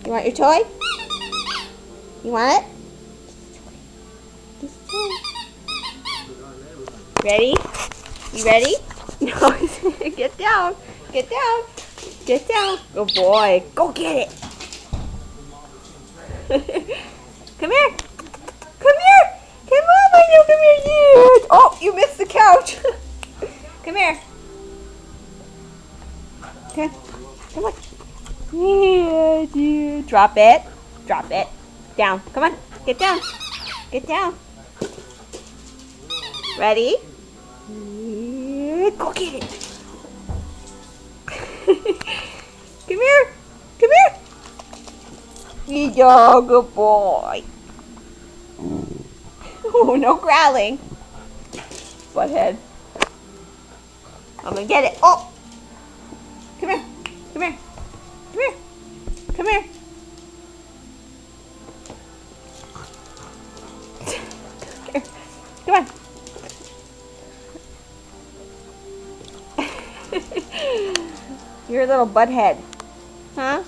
You want your toy? You want it? This is toy. Ready? You ready? No. Get down. Get down. Get down. Good boy. Go get it. Come here. Come here. Come on, Milo. Come here. Yes. Oh, you missed the couch. Come here. Okay. Come on. Yeah, dear. Drop it. Drop it. Down. Come on. Get down. Get down. Ready? Yeah, go get it. Come here. Come here. Yeah, good boy. Oh, no growling. Butthead. I'm gonna get it. Oh! Come here. Come here. Come here. Come here. Here. Come on. You're a little butthead. Huh?